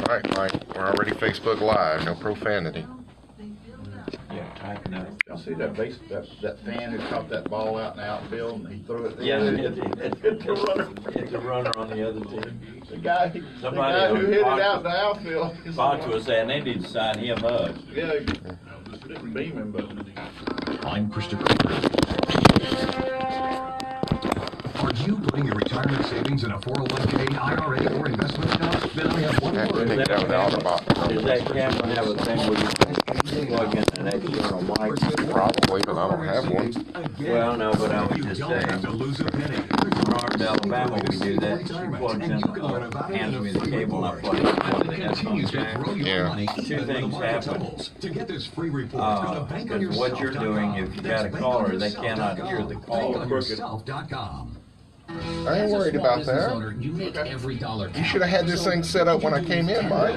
Alright, Mike, we're already Facebook Live, no profanity. Yeah, tighten up. Y'all see that that fan who caught that ball out in the outfield and he threw it there? Yeah, it's a runner on the other team. The guy who hit it out in the outfield. Bonch was saying they need to sign him up. Yeah, didn't beam him, but. I'm Christopher. Are you putting your retirement savings in a 401k, IRA, or investment account? Then I have one word. Does that camera have a thing where you plug in an external mic? Probably, but I don't have one. Well, no, but I was just saying. To lose a penny. In Alabama, we do that. She plugs in, hands me the cable, and I plug it in the headphones jack. Yeah. Two things happen. To get this free report, go to Because what you're doing, if you got a caller, they cannot hear the caller. bankonyourself.com. I ain't worried about that. You make every dollar count. You should have had this thing set up when I came in, Mike.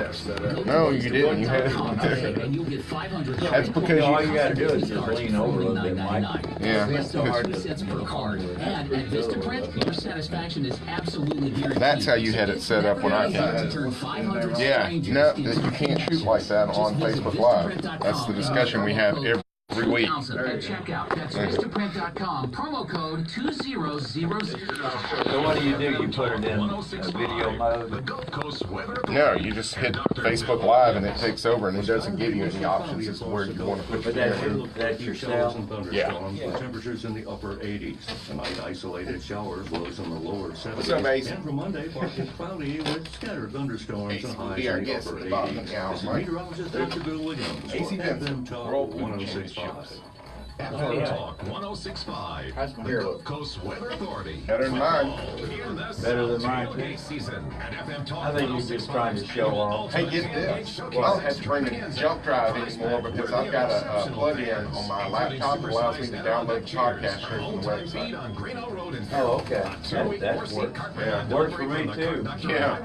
No, you didn't. You had and you'll get $500. That's because All you gotta do is just lean over a little bit, Mike. Yeah. Less than 2 cents per card. And at Vistaprint, your satisfaction is absolutely guaranteed. That's how you had it set up when I came To in. turn 500 Yeah, strangers no, into you can't shoot like that on Facebook Live. That's the discussion we have every week. At checkout, that's Vistaprint.com, promo code 2000. So what do? You put it in a video mode? No, you just hit Facebook Live and it takes over and it doesn't give you any options as to where you want to put your But camera. that's your cell? Yeah. With temperatures in the upper 80s. Tonight, isolated showers, lows in the lower 70s. What's up, Mason? And for Monday, partly cloudy with scattered thunderstorms and highs our in the guest upper at the bottom of 80s. the hour, This is Mike. meteorologist Dr. Bill Williams. AC for Benson, FM Talk World 1065. FM Talk 1065. How's my The hair Gulf look? Coast Weather Authority. Better than mine. Better than mine. Season at FM Talk I think you're just trying to show off. Hey, get this. I don't have to bring a jump drive anymore because I've got a plug-in on my laptop that allows me to download the podcast straight from the website. Oh, okay. That works. Yeah. Works for me too. Yeah.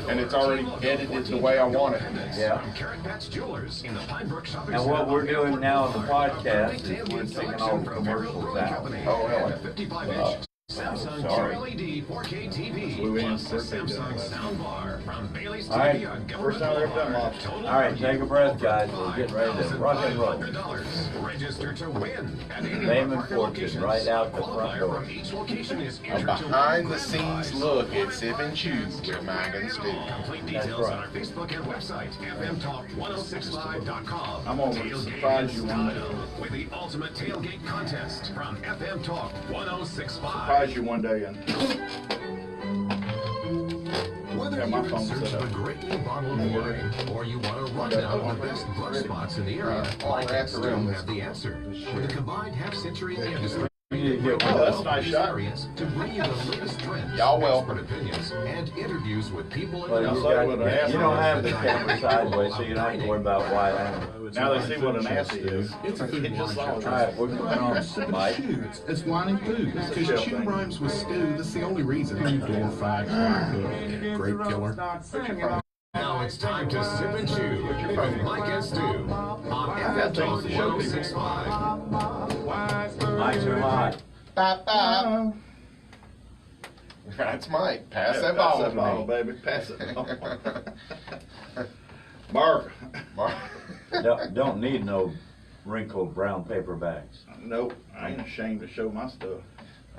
And it's already edited the way I want it. Yeah. And what we're doing now on the podcast is we're taking all the commercials out. Oh, really? Samsung sorry. QLED 4K TV Plus plus the Samsung soundbar from Bailey's All right. TV on First time I've ever done mine. All right, take a breath, guys. We're getting ready to rock and roll. Register to win. Fame and fortune right out the front door. Each location is A behind-the-scenes look at Sip and Chew with Mike and Stu. Complete details on our Facebook and website, fmtalk1065.com. I'm gonna surprise you one day. With the ultimate tailgate contest from FM Talk 1065. Surprise you one day and Whether Yeah, my you're in phone's search set of up. a great new bottle of wine, or you want to run down the best brunch spots in the area, all Mike and wrapped Stu around is the answer. With a combined half-century in the industry, We need to get oh, one that's of a nice shot. experience to bring you the latest trends, Y'all welcome. expert opinions, and interviews with people in Well, the you, say what an ass don't is. have the camera sideways, so you don't have to worry about wide angle. now they see what an ass is. It's a food and wine All show. right, we're going on, Mike. It's wine and food. Because chew rhymes with stew. That's the only reason. You glorified fry cook. Grape killer. Now it's time to sip and chew with Mike and Stu on FM Talk 1065. Mike's are hot. Bop, bop. That's Mike. Pass that ball Pass to that ball, me. baby. Pass it. Mark. Don't need no wrinkled brown paper bags. Nope. I ain't ashamed to show my stuff.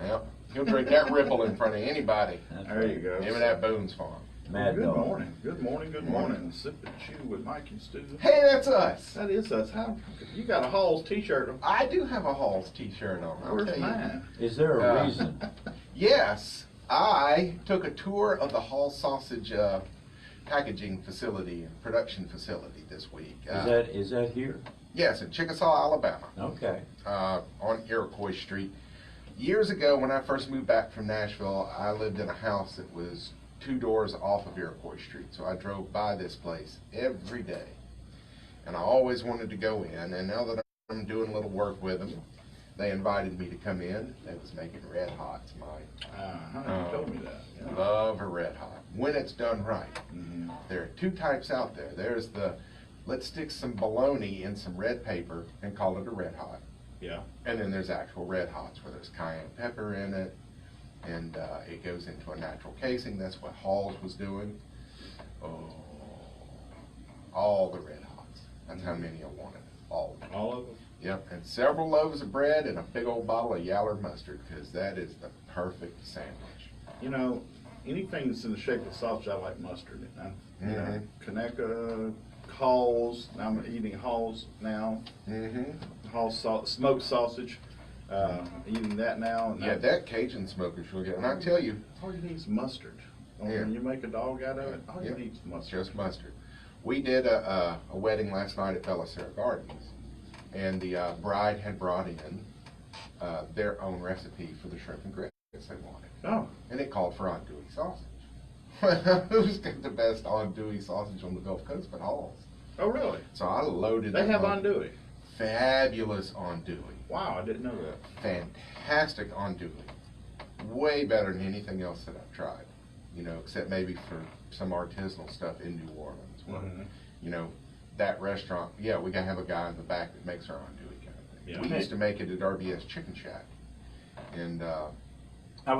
Yep. He'll drink that Ripple in front of anybody. There you go. Give me that Boone's Farm. Mad Good dog. morning. Good morning. Good morning. Sip and chew with Mike and Stu. Hey, that's us. That is us. How you got a Halls T-shirt? I do have a Halls t-shirt on. I'll Where's tell you. mine? Is there a reason? Yes, I took a tour of the Hall sausage packaging facility and production facility this week. Is that here? Yes, in Chickasaw, Alabama, Okay. on Iroquois Street. Years ago, when I first moved back from Nashville, I lived in a house that was 2 doors off of Iroquois Street, so I drove by this place every day, and I always wanted to go in. And now that I'm doing a little work with them, they invited me to come in. They was making Red Hots, Mike. You told me that. Yeah. Love a Red Hot when it's done right. Mhm. There are 2 types out there. There's the let's stick some bologna in some red paper and call it a Red Hot, Yeah. and then there's actual Red Hots where there's cayenne pepper in it, and it goes into a natural casing. That's what Halls was doing. Oh all the red hots. That's how many I wanted, all of them. All of them? Yep, and several loaves of bread and a big old bottle of yaller mustard, because that is the perfect sandwich. You know, anything that's in the shape of sausage, I like mustard in. You know, Conecuh, Halls, I'm eating Halls now. Halls smoked sausage, eating that now. And Yeah, that Cajun smoke is really good, and I tell you, all you need is mustard. When you make a dog out of it, all you need is mustard. just mustard. We did a wedding last night at Belisara Gardens, and the bride had brought in their own recipe for the shrimp and grits they wanted. Oh. And it called for andouille sausage. Who's got the best andouille sausage on the Gulf Coast but Halls? Oh, really? So I loaded They them have up. andouille. Fabulous andouille. Wow, I didn't know that. Fantastic andouille. Way better than anything else that I've tried. You know, except maybe for some artisanal stuff in New Orleans. Where, you know, that restaurant, we gotta have a guy in the back that makes our andouille kind of thing. Yeah. We used to make it at RBS Chicken Shack. And I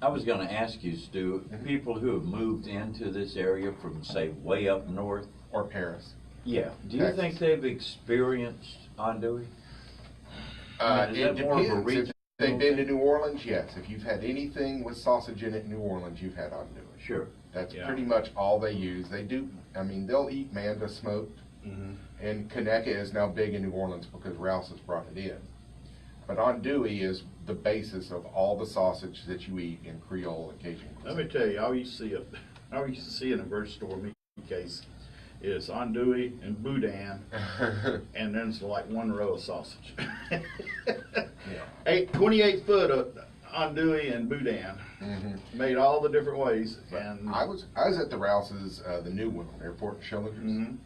was gonna ask you, Stu, people who have moved into this area from, say, way up north. or Paris. Yeah. Do you Texas. think they've experienced andouille? Is It that more of a depends. If regional they've been to thing? New Orleans, yes. If you've had anything with sausage in it in New Orleans, you've had andouille. Sure. That's Yeah. pretty much all they use. They do, I mean, they'll eat manda smoked, and Conecuh is now big in New Orleans because Rouse has brought it in. But andouille is the basis of all the sausage that you eat in Creole and Cajun Let cuisine. me tell you, I used to see in a grocery store meat case is andouille and boudin, and there's like one row of sausage. 28 foot of andouille and boudin, made all the different ways. And I was at the Rouse's, the new one on Airport and Schillingers.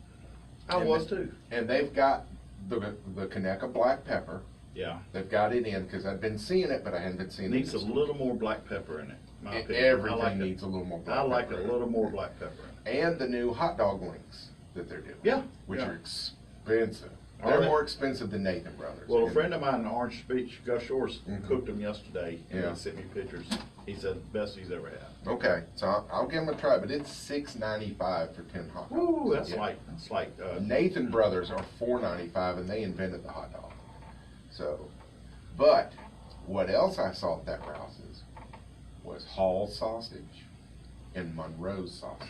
I was too. And they've got the Conecuh black pepper. Yeah. They've got it in because I've been seeing it, but I hadn't been seeing Needs it. a little more black pepper in it. My opinion. Everything I like needs a little more black I like pepper a in it. little more black pepper in it. And the new hot dog links that they're doing. Yeah, Which yeah. are expensive. Are They're they? more expensive than Nathan Brothers. Well, a And- friend of mine in Orange Beach, Gus Shores, cooked them yesterday, and Yeah. he sent me pictures. He said the best he's ever had. Okay, so I'll give them a try, but it's $6.95 for 10 hot dogs. Ooh, that's Yeah. like Nathan Brothers are $4.95, and they invented the hot dog. So, but what else I saw at that Rouse's was Hall sausage and Monroe's sausage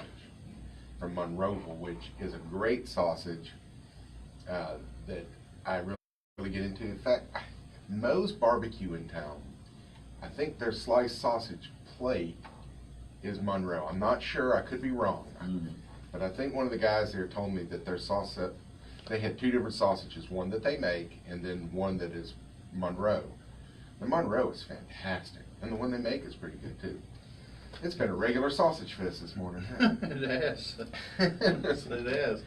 from Monroeville, which is a great sausage that I really get into. In fact, Moe's Barbecue in town, I think their sliced sausage plate is Monroe. I'm not sure, I could be wrong. But I think one of the guys there told me that their sauce, they had two different sausages, one that they make and then one that is Monroe. The Monroe is fantastic, and the one they make is pretty good too. It's been a regular sausage fest this morning. it has. Yes, it has.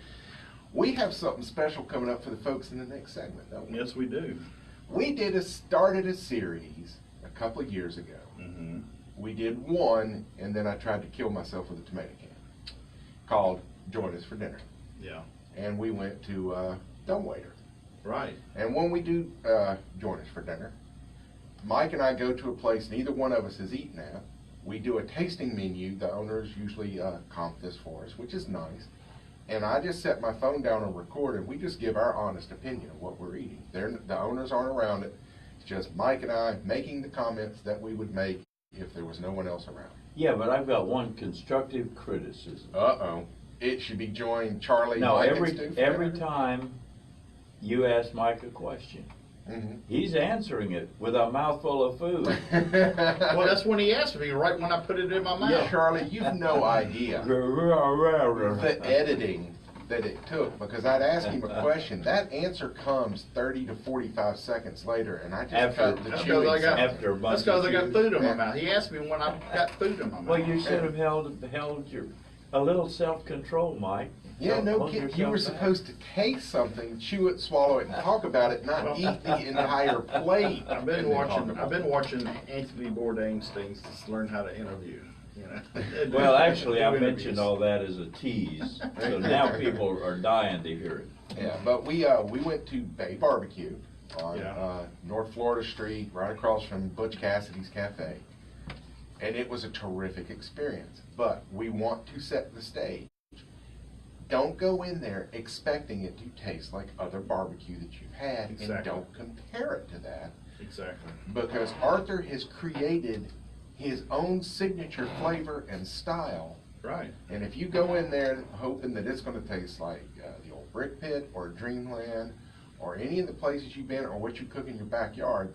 We have something special coming up for the folks in the next segment, don't we? Yes, we do. We started a series a couple of years ago. We did one, and then I tried to kill myself with a tomato can, called Join Us for Dinner. Yeah. And we went to Dumbwaiter. Right. And when we do Join Us for Dinner, Mike and I go to a place neither one of us has eaten at. We do a tasting menu. The owners usually comp this for us, which is nice. And I just set my phone down and record, and we just give our honest opinion of what we're eating. The owners aren't around it. It's just Mike and I making the comments that we would make if there was no one else around. Yeah, but I've got one constructive criticism. Uh-oh. It should be joined Charlie. No, Mike, and Stu for every dinner. time you ask Mike a question, he's answering it with a mouthful of food. Well, that's when he asked me, right when I put it in my mouth. Yeah, Charlie, you've no idea the editing that it took, because I'd ask him a question. That answer comes 30 to 45 seconds later, and I just cut the That's chewing because I got, sound. After a bunch that's 'cause of I got chews. food in my Yeah. mouth. He asked me when I got food in my mouth. Well, you should have held a little self-control, Mike. Yeah, no Hold kid. You yourself were back. supposed to taste something, chew it, swallow it, and talk about it, not eat the entire plate. I've been and then talk watching. about I've been it. watching Anthony Bourdain's things to learn how to interview. You know. Well, actually, I Do mentioned interviews. all that as a tease, so now people are dying to hear it. Yeah, but we went to Bay Barbecue on Yeah. North Florida Street, right across from Butch Cassidy's Cafe, and it was a terrific experience. But we want to set the stage. Don't go in there expecting it to taste like other barbecue that you've had, Exactly. and don't compare it to that. Exactly. Because Arthur has created his own signature flavor and style. Right. And if you go in there hoping that it's going to taste like the old Brick Pit or Dreamland or any of the places you've been or what you cook in your backyard,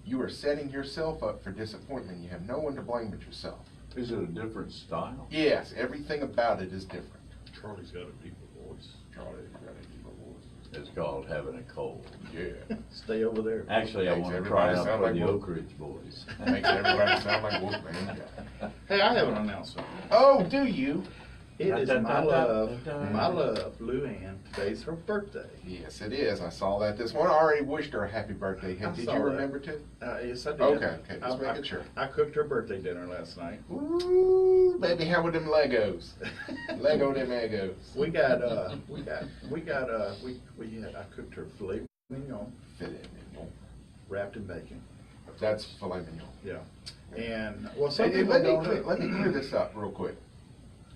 you are setting yourself up for disappointment. You have no one to blame but yourself. Is it a different style? Yes, everything about it is different. Charlie's got a deeper voice. Charlie's got a deeper voice. It's called having a cold. Yeah. Stay over there. Actually, I Makes want to everybody try out sound for like the Wolf. Oak Ridge boys. Makes everybody sound like Wolfman. Hey, I have an announcement. Oh, do you? It is my love, Lou Ann. Today's her birthday. Yes, it is. I saw that this one. I already wished her a happy birthday. I Did saw you that. remember to? Yes, I did. Okay, just making sure. I cooked her birthday dinner last night. Ooh, baby, how were them Legos? Lego them Legos. I cooked her filet mignon Filet mignon. wrapped in bacon. That's filet mignon. Yeah. And, well, some Hey, people let don't. me clear this up real quick.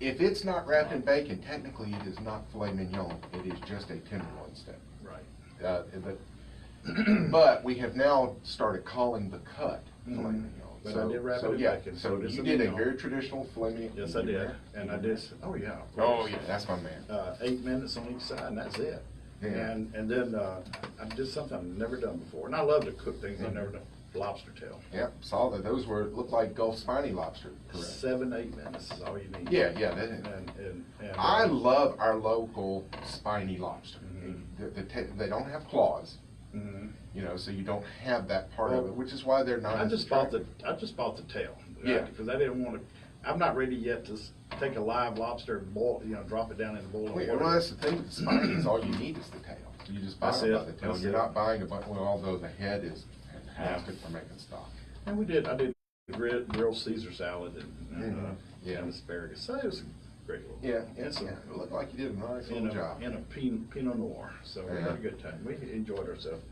If it's not wrapped in bacon, technically it is not filet mignon. It is just a tenderloin steak. Right. But we have now started calling the cut filet mignon. But I did wrap it in bacon, so So it is you a did a mignon. very traditional filet mignon. Yes, I did. And I did, oh, yeah. of Oh, course. yeah, that's my man. 8 minutes on each side, and that's it. Yeah. And then I did something I've never done before. And I love to cook things I've never done. Lobster tail. Yep, saw that. Those looked like Gulf spiny lobster, correct? 7-8 minutes is all you need. Yeah, yeah. That, And I love our local spiny lobster. Mhm. They don't have claws, Mhm. you know, so you don't have that part of Well, it, which is why they're not. I as just bought attractive. the tail. Yeah. Because I didn't want to. I'm not ready yet to take a live lobster and boil, drop it down in the bowl of water. Well, that's the thing with the spiny is all you need is the tail. You just buy That's it by it. the tail. That's You're it. not buying a bunch. Well, although the head is fantastic for making stock. And I did grilled Caesar salad and Yeah. and asparagus. So it was a great little. Yeah, And some, It looked like you did a nice in little job. a Pinot Noir. So we Yeah. had a good time. We enjoyed ourselves.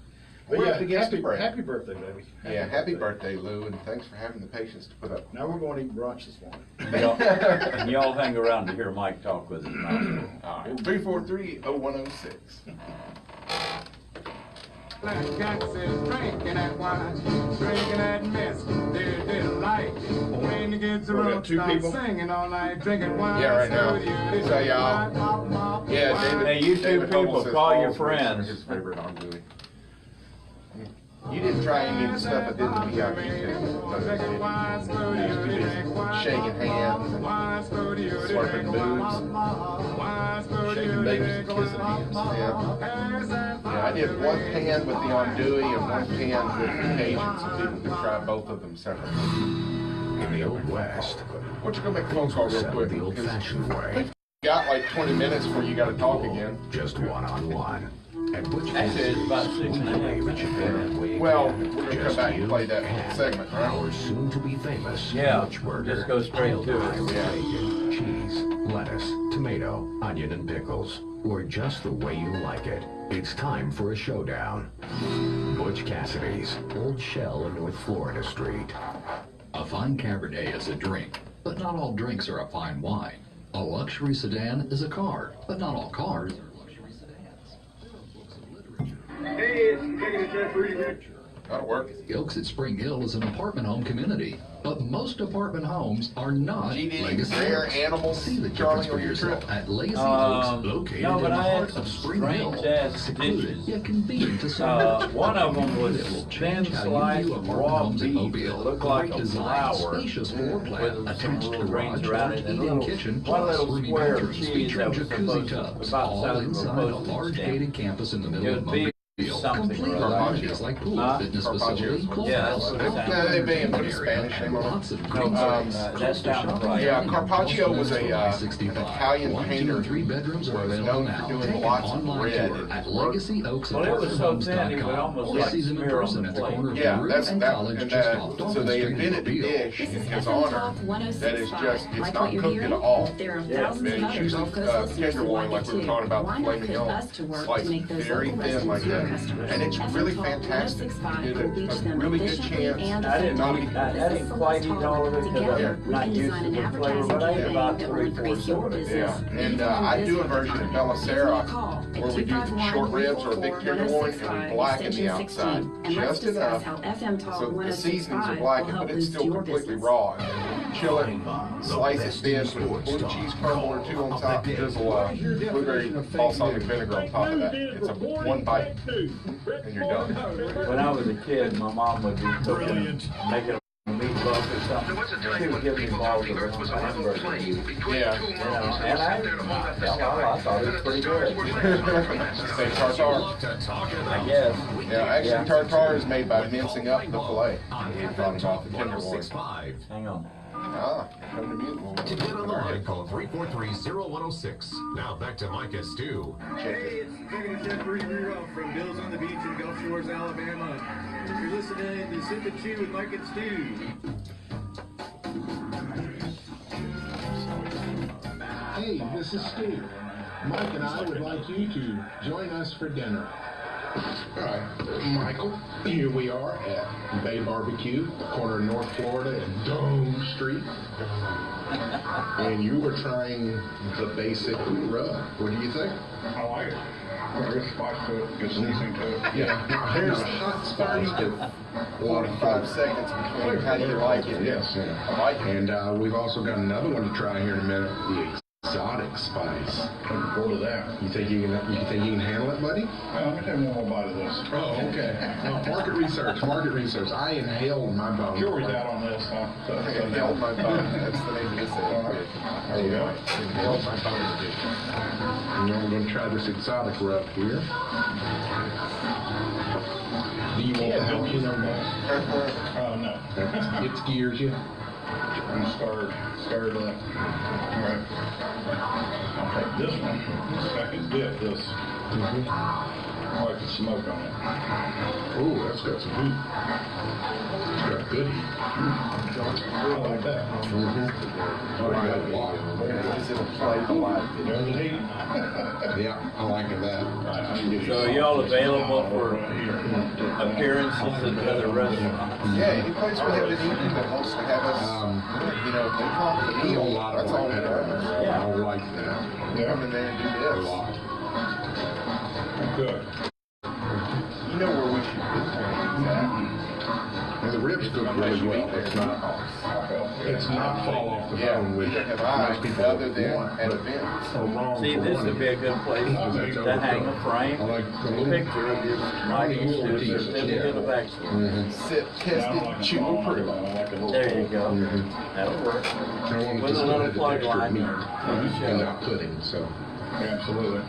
We're But up against the break. happy birthday, baby. Yeah, happy birthday, Lou, and thanks for having the patience to put up. Now we're going to eat brunch this morning. And y'all hang around to hear Mike talk with us now. All right, 343-0106. Black cats is drinking that wine, drinking that mess. They didn't like it. When the kids We got around two start people? singing all night, drinking wine. Yeah, right now. So y'all. Yeah, David. Hey, you two David people, Hubbell says call your all three are friends. His favorite on Dewey. You didn't try any of the stuff I did in the VIP too. But did you? You was too busy shaking hands and slurping boobs. Shaking babies and kissing hands. Yeah, I did one pan with the andouille and one pan with the Cajun, so people could try both of them separately. In the Old West, Why don't you go make a phone call real settled quick? the old-fashioned way, You got like 20 minutes before you got to talk again. just one-on-one. At Butch Actually, it's about 6.5. believe that you can that way Well, again. we're gonna come Just back and you play that segment, right? Our soon-to-be famous Yeah, Butch burger. just go straight piled to it. high with Yeah. bacon, cheese, lettuce, tomato, onion, and pickles, or just the way you like it. It's time for a showdown. Butch Cassidy's, Old Shell in North Florida Street. A fine Cabernet is a drink, but not all drinks are a fine wine. A luxury sedan is a car, but not all cars are luxury sedans. There are books of literature. That'll work. Oaks at Spring Hill is an apartment home community, but most apartment homes are not GD, Legacy rare Oaks. animals, See the Charlie, difference for on your yourself trip? at Legacy Oaks, located no, in but the I had heart some of Spring Hill. strange-ass Secluded, dishes. yet convenient to serve. One of them was It will thin change how you sliced view apartment raw homes in beef Mobile. that looked like Great a design, flower spacious floor plan, with some attached little garage, greens around large it, and a eat-in little, kitchen, one plus little roomy square of bedrooms cheese featuring that was jacuzzi supposed tubs, about the all size of a inside a postage large stamp. gated campus in the middle It of would be Mobile. something Complete or with other. amenities like pool, Huh? fitness Carpaccio. facility, Yeah, clubhouse, that's what it Yeah, they may put a area, Spanish name on it. lots of No, green space. that's down right. Yeah, Carpaccio was an 65. Italian 1, 2, painter and 3 bedrooms are was available known now. for doing Take an lots of online red tour in at his work. Well, it was so thin, it would almost or like see them in smear on person the at the plate. corner of Yeah, Peru that's and that, College and just that, off so Dolphin they Street in invented the Mobile. dish in his honor that is just, it's Like not what you're cooked at hearing? all. There are Yeah, thousands of man, other choose Gulf Coast listeners who tenderloin like like it we were too. talking about Why the not filet put mignon, us to work sliced to make those very local thin like restaurants customers. And it's really fantastic. You get a really good chance. I didn't quite eat all of it because I'm not used to the flavor, but I ate about 3/4 of it. Yeah, and I do a version of Belisera where we do short ribs or a big tenderloin and we blacken the outside just enough so the seasonings are blackened, but it's still completely raw. And then chill it, slice it thin, put a blue cheese crumble or two on top, drizzle blueberry balsamic vinegar on top of that. It's a one bite and you're done. When I was a kid, my mom would be cooking, making a meatloaf or something. She would give me balls of hamburger. Yeah. You know, and I thought it was pretty good. Say tartare. I guess. Yeah, actually tartare is made by mincing up the filet. You're talking about the tenderloin. Hang on. Ah, come to me. To get on the line, call 343-0106. Now back to Mike and Stu. Hey, it's Chicken Chef Bruce Rero from Bill's on the Beach in Gulf Shores, Alabama. You're listening to Sip and Chew with Mike and Stu. Hey, this is Stu. Mike and I would like you to join us for dinner. All right, Michael, here we are at Bay Barbecue, corner of North Florida and Dome Street. And you were trying the basic rub. What do you think? I like it. Good spice to it, good seasoning to it. Yeah. There's a hot spice to 45 seconds between how you like it. Yes. I like it. And we've also got another one to try here in a minute. The exotic spice. Looking forward to that. You think you can handle it, buddy? Let me take one more bite of this. Oh, okay. Market research. I inhaled my bone. Jury's out on this, huh? Inhaled my bone. That's the name of this thing. There you go. Inhaled my bone edition. And then we're going to try this exotic rub here. Do you want the jalapeno now? No. It scares you? I'm scared of that. All right. I'll take this one. I can dip this. I like the smoke on it. Ooh, that's got some heat. It's got good heat. I like that. I like that a lot. Is it a plate a lot? There's the heat. Yeah, I like that. So are y'all available for appearances at the restaurant? Yeah, any place we have anyone that wants to have us, you know, they call the meal. That's all we do. I don't like that. Come in there and do A this. lot. Good. You know where we should put things And the ribs cook really well. It's not fall off the bone, which have I, most people other than want, at but events. are wrong See, for this would wanting be a it. good place to hang a frame, I like the little picture of your Michael Stewart certificate of excellence. Sit, tested, chew, approve. There you go. That'll work. I want it With just a to little have the plug texture of line meat there. and not pudding, so. Absolutely.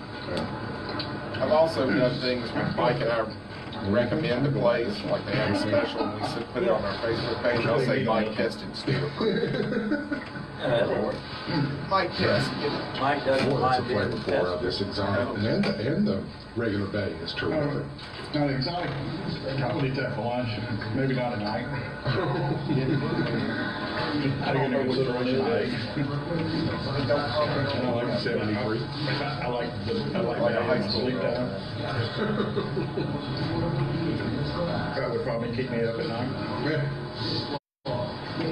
I've also done things when Mike and I recommend a place, like they have a special, and we put it on our Facebook page. I'll say Mike tested Stewart. Yeah, that'll work. Mike test. Mike doesn't Boy, that's a mind being flavor for tested. this exotic, and the regular bay is terrific. Now the exotic, I'll eat that for lunch. Maybe not at night. I don't know consideration egg. I like 73. I like a high school sleep time. That would probably keep me up at night. Yeah.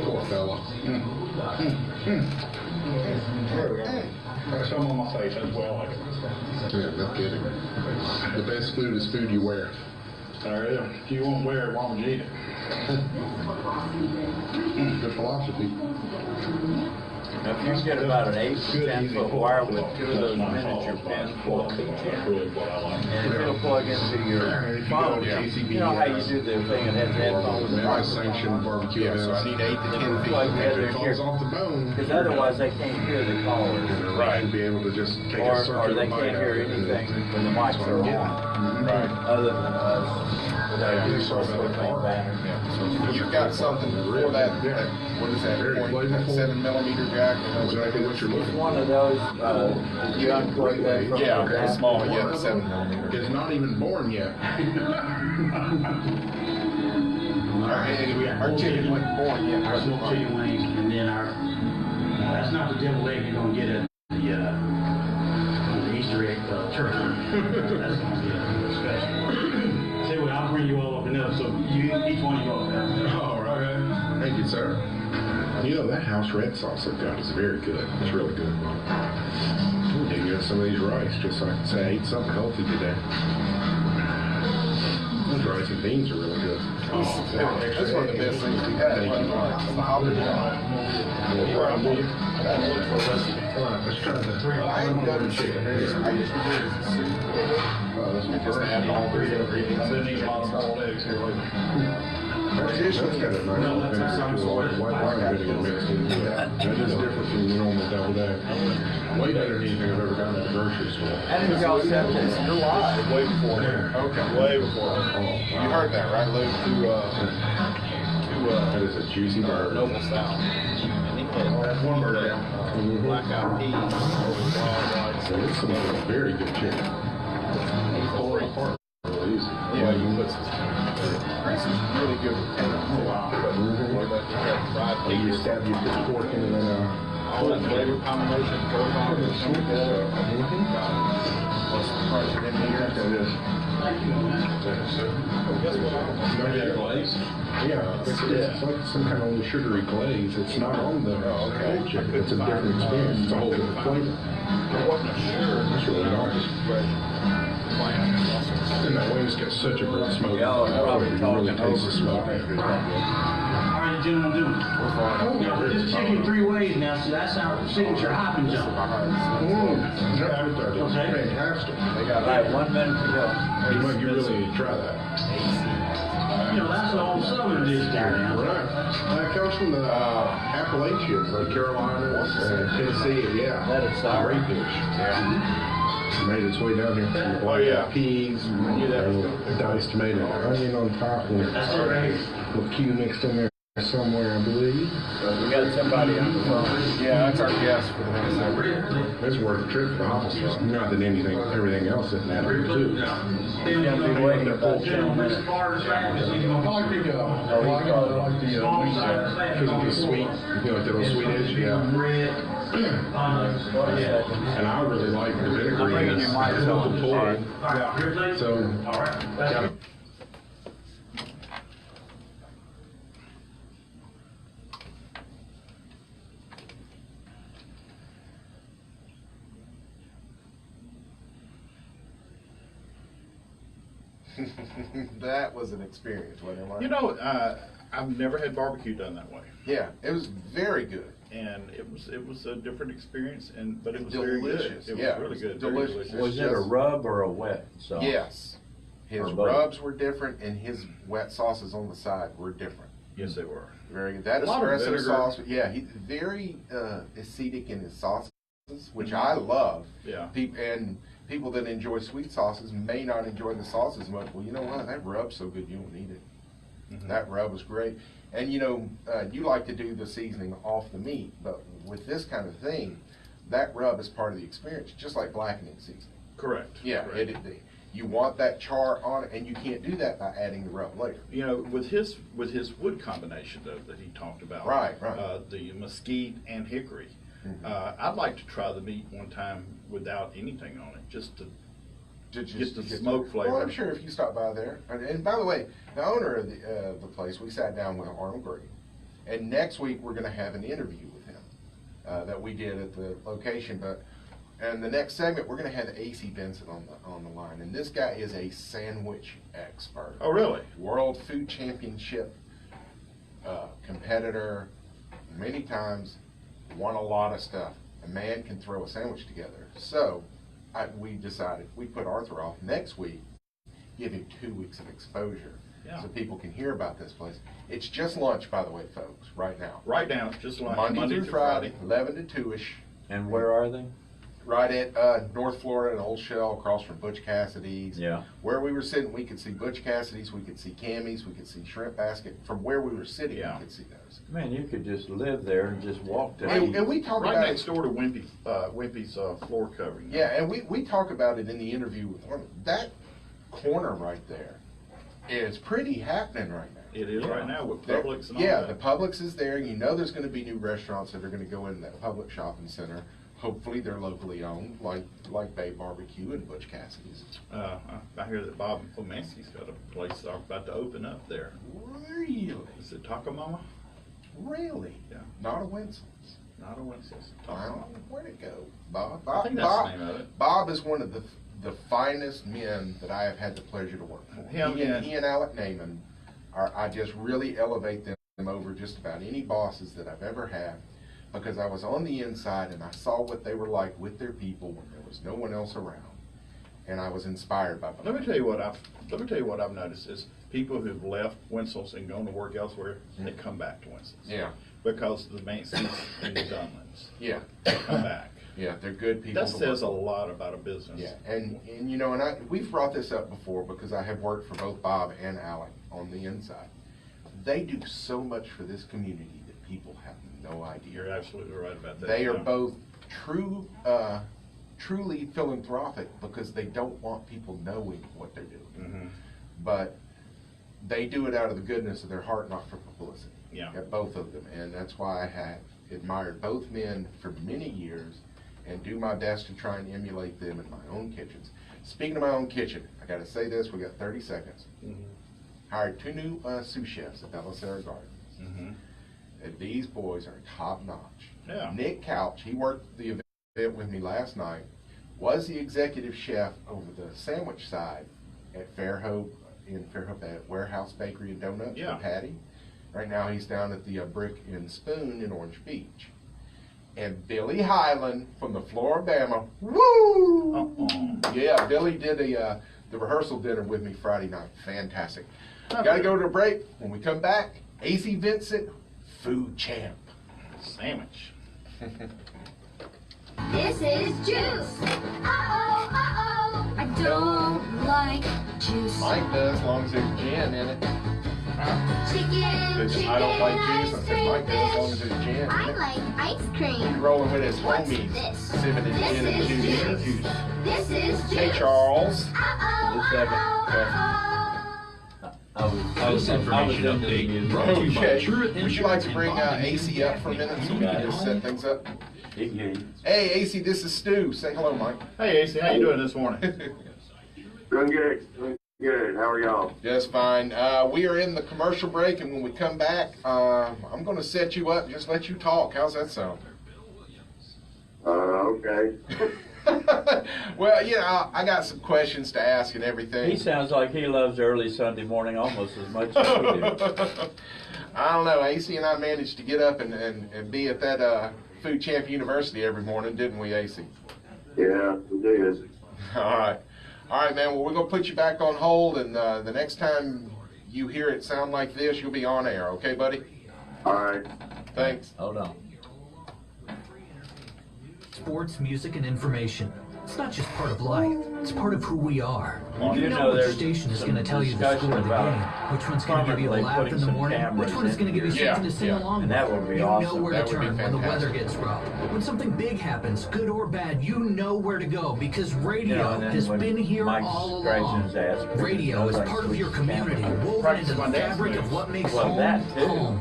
Poor fella. There we go. Got some on my face as well. Like it. Yeah, no kidding. The best food is food you wear. There it is. If you won't wear it, why would you eat it? Good philosophy. Now, if you can get about an 8 to 10 foot wire with two of those miniature pins, That's really what I like. and it'll plug into your phone. You know how you do the thing that has headphones? Member sanctioned barbecue Yeah, so I events. need 8 to 10 feet. Plug If in it falls off the bone, because otherwise they can't hear the callers. right, and be able to just take a Or circular they bite can't out hear of it. anything when the mics are on. Right. Other than us. Without you sort of thing banner. You've got something for that, what is that, Very point, flavorful. 7mm jack? Exactly what you're It's looking one of those, you unplug that from Yeah, the very back. small, yeah, 7mm. It's not even born yet. Our chicken wasn't born yet. Our smoked chicken wings, and then our, that's not the deviled egg you're gonna get at the Easter egg Sure. That's gonna be a discussion. See, well, I'll bring you all up enough, so each one of you all have. All right. Thank you, sir. You know, that house red sauce they've got is very good. It's really good. You got some of these rice, just so I can say I ate something healthy today. Those rice and beans are really good. That's one of the best things we had. Thank you. Let's try the I ain't done chicken. I used to do it as a soup. I just add all three ingredients. I need a lot of boiled eggs here later. That's got a nice finish to it. White wine vinegar mixed into that. That is different from the normal double deck. Way better than anything I've ever gotten at the grocery store. I didn't y'all said this. You're live. Way before. Okay. Way before. You heard that, right, Lou? That is a juicy burger. Noble South. That's one burger down. Blackout peas. So it's some very good chicken. Pull it apart real easy. Yeah, you put this is really good with ketchup. Oh, wow. What about the fried You peas? stab your fork in and then All that flavor combination goes on and come together. What's the crunch in here? That is. Yeah, it's like some kind of little sugary glaze. It's not on the whole chicken. It's a different experience. It's a whole different flavor. I wasn't sure. It's really nice. And that wing's got such a great smoke. Y'all are probably You really talking taste the smoke. How are you gentlemen doing? This chicken 3 ways now, so that's our signature hopping jump. That's fantastic. They got like 1 minute to go. You really need to try that. You know, that's an old southern dish down there. Right. That comes from the Appalachians, like Carolinas and Tennessee. Yeah. That is sour. Great dish. Yeah. Made its way down here from the black peas, diced tomato, onion on top, and a little Q mixed in there somewhere, I believe. We got somebody on the phone. Yeah, that's our guest for the next hour. It's worth the trip for the office. Not that everything else isn't that good too. He's gonna be waiting about 10 minutes. Because of the sweet, you know, like the little Swedish, yeah. And I really like the vinegar in this. It's a little pull. So, yeah. That was an experience, wasn't it, Mark? You know, I've never had barbecue done that way. Yeah, it was very good. And it was a different experience, but it was Delicious. very good. It yeah, was really good. Delicious. Very delicious. Was it a rub or a wet sauce? Yes. His Or both? rubs were different, and his wet sauces on the side were different. Yes, they were. Very good. That A lot of espresso vinegar. sauce, yeah, he's very acidic in his sauces, which I love. Yeah. People that enjoy sweet sauces may not enjoy the sauce as much. Well, you know what? That rub's so good you don't need it. Mm-hmm. That rub was great. And you know, you like to do the seasoning off the meat, but with this kind of thing, that rub is part of the experience, just like blackening seasoning. Correct. Yeah, Correct. you want that char on it, and you can't do that by adding the rub later. You know, with his wood combination though that he talked about, Right. The mesquite and hickory. Mm-hmm. I'd like to try the meat one time without anything on it, just to get the smoke flavor. Well, I'm sure if you stop by there, and by the way, the owner of the place, we sat down with Arnold Green, and next week we're going to have an interview with him that we did at the location. And the next segment we're going to have AC Benson on the line, and this guy is a sandwich expert. Oh, really? World Food Championship competitor, many times, won a lot of stuff. A man can throw a sandwich together. So we decided we put Arthur off next week, give him 2 weeks of exposure, so people can hear about this place. It's just lunch, by the way, folks, right now. Right now, it's just lunch. Monday through Friday, 11 to 2-ish. And where are they? Right at North Florida and Old Shell, across from Butch Cassidy's. Yeah. Where we were sitting, we could see Butch Cassidy's, we could see Cammy's, we could see Shrimp Basket. From where we were sitting, we could see those. Man, you could just live there and just walk to And we talk right about next door to Wimpy's floor covering. Yeah, and we talk about it in the interview with Arnold. That corner right there is pretty happening right now. It is right now with Publix and all yeah, that. the Publix is there. You know there's going to be new restaurants that are going to go in that Publix shopping center. hopefully they're locally owned, like Bay Barbecue and Butch Cassidy's. I hear that Bob Pomansky's got a place about to open up there. Really? Is it Taco Mama? Really? Yeah. Not a Wenzel's. Not a Wenzel's. Wow. Where'd it go? Bob? I think that's the name of it. Bob is one of the finest men that I have had the pleasure to work for. He and Alec Naiman I just really elevate them over just about any bosses that I've ever had, because I was on the inside and I saw what they were like with their people when there was no one else around, and I was inspired by them. Let me tell you what I've noticed is people who've left Wenzel's and gone to work elsewhere, they come back to Wenzel's. Yeah. Because the Macy's and the Dunlands. Yeah. Come back. Yeah, they're good people. That says a lot about a business. Yeah, and you know, we've brought this up before because I have worked for both Bob and Alec on the inside. They do so much for this community that people have no idea. You're absolutely right about that. They are both truly philanthropic because they don't want people knowing what they're doing. Mm-hmm. But they do it out of the goodness of their heart, not for publicity. Yeah. At both of them, and that's why I have admired both men for many years and do my best to try and emulate them in my own kitchens. Speaking of my own kitchen, I got to say this, we got 30 seconds. Mm-hmm. Hired 2 new sous chefs at Belisara Gardens. Mm-hmm. And these boys are top notch. Yeah. Nick Couch, he worked the event with me last night, was the executive chef over the sandwich side at Fairhope at Warehouse Bakery and Donuts with Patty. Right now he's down at the Brick and Spoon in Orange Beach. And Billy Highland from the Floribama, woo! Yeah, Billy did the rehearsal dinner with me Friday night. Fantastic. Got to go to a break. When we come back, AC Vincent, food champ. Sandwich. This is juice. Uh-oh, uh-oh. I don't like juice. Mike does, as long as there's gin in it. Chicken, I don't like juice. I said Mike does, as long as there's gin in it. I like ice cream. He's rolling with his homies. This? Sipping his gin and juice. This is juice. Hey, Charles. This information update brought to you by Okay. Truett Would you like to bring AC up for a minute so we can just set things up? Hey, AC, this is Stu. Say hello, Mike. Hey, AC, how you doing this morning? Doing good. Doing good. How are y'all? Just fine. We are in the commercial break, and when we come back, I'm going to set you up and just let you talk. How's that sound? Okay. Well, you know, I got some questions to ask and everything. He sounds like he loves early Sunday morning almost as much as we do. I don't know. AC and I managed to get up and be at that Food Champ University every morning, didn't we, AC? Yeah, we did. All right. All right, man. Well, we're going to put you back on hold, and the next time you hear it sound like this, you'll be on air. Okay, buddy? All right. Thanks. Hold on. Sports, music, and information. It's not just part of life, it's part of who we are. Well, you know which there's station is going to tell you the discussion score of the game, about which one's going to give you a laugh in putting the some morning, which cameras one is going to give you in something to sing along And with. that would be You awesome. know where That to would be turn when the weather fantastic. gets rough. When something big happens, good or bad, you know where to go because radio and then has when been here Mike's all scratching along. his ass, Radio is part of your community, woven into the fabric of what makes home home.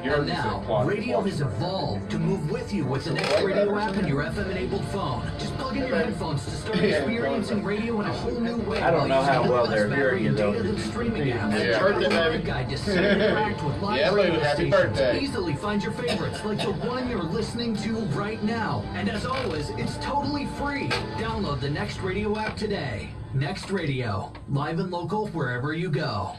And now, radio has evolved to move with you with the next radio app in your FM-enabled phone. Just plug in your headphones to start experiencing radio in a whole new way. I don't know how well they're hearing you, though. Data-than streaming apps. Yeah. Turn the guide to sit and interact with live Yeah, Lou, radio happy stations. birthday. Easily find your favorites, like the one you're listening to right now. And as always, it's totally free. Download the Next Radio app today. Next Radio, live and local wherever you go.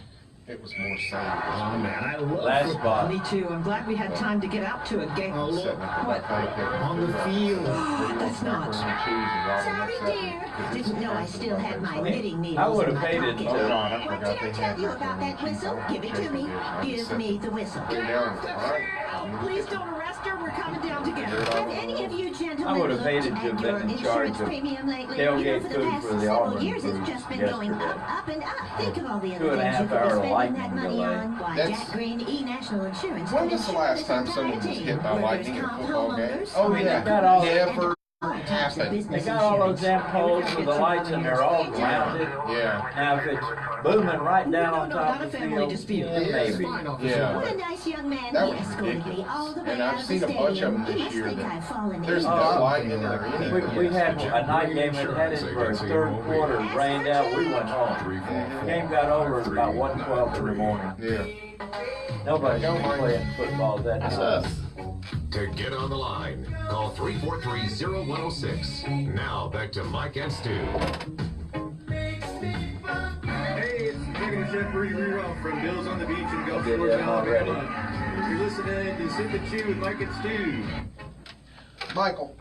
It was more sound. Oh, man, I love Last football. spot. Me too. I'm glad we had time to get out to a game. Oh, look. What? On the field. That's not. Sorry, dear. Didn't know I still had my knitting needles I would in have my hated pocket. Hold on, I What forgot did they I tell had. you about that whistle? Give it to me. Give me the whistle. Get down. All right. Please don't arrest her. We're coming down together. Have any of you gentlemen I would have looked hated to at have your been in charge insurance of premium lately? tailgate for the food past for the several Auburn years, it's just been going yesterday. up and up. Think of all the other 2.5 things you could hour be spending lightning that money delay. on. Why, That's- Jack Green E-National Insurance. When can was the insure last this time entire someone was team. hit by Workers' lightning at a comp, football game? homeowners, Oh, fire yeah. got all Never happened? They got all those damn poles with the lights and they're all grounded. Yeah. Now if it's booming right down on top of the field, then maybe. Yeah. What a nice young man. That He was escorted me ridiculous. all the way And out I've of seen the a bunch of stadium. them He this must year think that I've fallen there's in. no lightning or anything. We had a night game that had it for a third quarter, rained out, we went home. The game got over at about 1:12 in the morning. Yeah. Nobody's playing football that night. To get on the line, call 343-0106. Now back to Mike and Stu. Hey, it's Executive Chef Rudy Rerolph from Bill's on the Beach in Gulf did Shores, that already. Alabama. You're listening to Sip and Chew with Mike and Stu. Michael,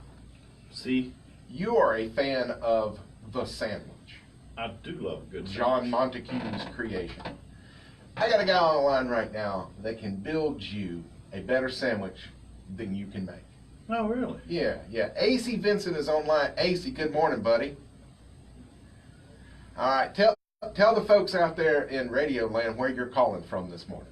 See, you are a fan of the sandwich. I do love a good John Montague's creation. I got a guy on the line right now that can build you a better sandwich than you can make. Oh, really? Yeah. AC Vincent is online. AC, good morning, buddy. All right, tell the folks out there in Radio Land where you're calling from this morning.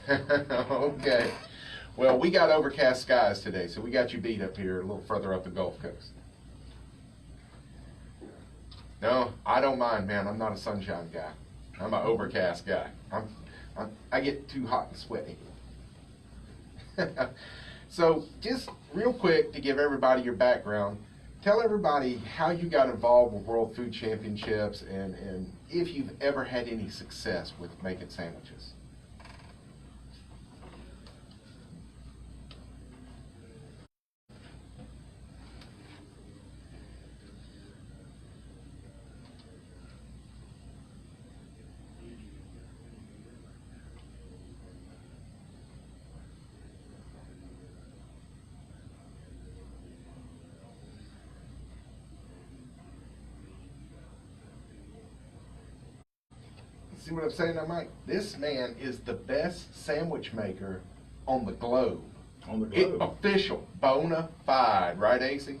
Okay. Well, we got overcast skies today, so we got you beat up here a little further up the Gulf Coast. No, I don't mind, man. I'm not a sunshine guy. I'm an overcast guy. I get too hot and sweaty. So, just real quick to give everybody your background, tell everybody how you got involved with World Food Championships and if you've ever had any success with making sandwiches. See what I'm saying now, Mike? This man is the best sandwich maker on the globe. On the globe. Official, bona fide, right, AC?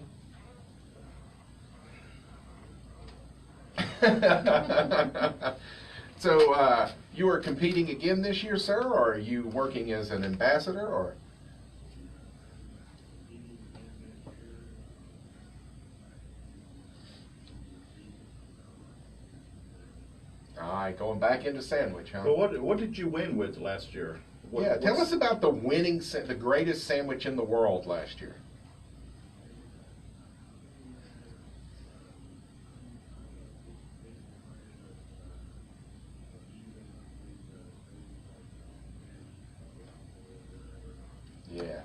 So, you are competing again this year, sir, or are you working as an ambassador, or? All right, going back into sandwich, huh? Well, what did you win with last year? Tell us about the the greatest sandwich in the world last year. Yeah.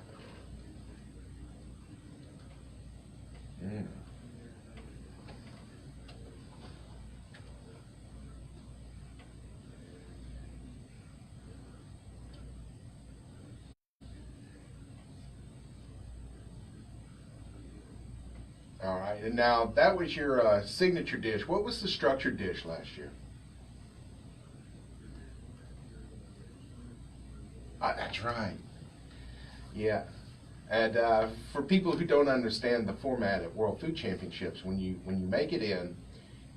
All right, and now that was your signature dish. What was the structured dish last year? That's right. Yeah, and for people who don't understand the format at World Food Championships, when you make it in,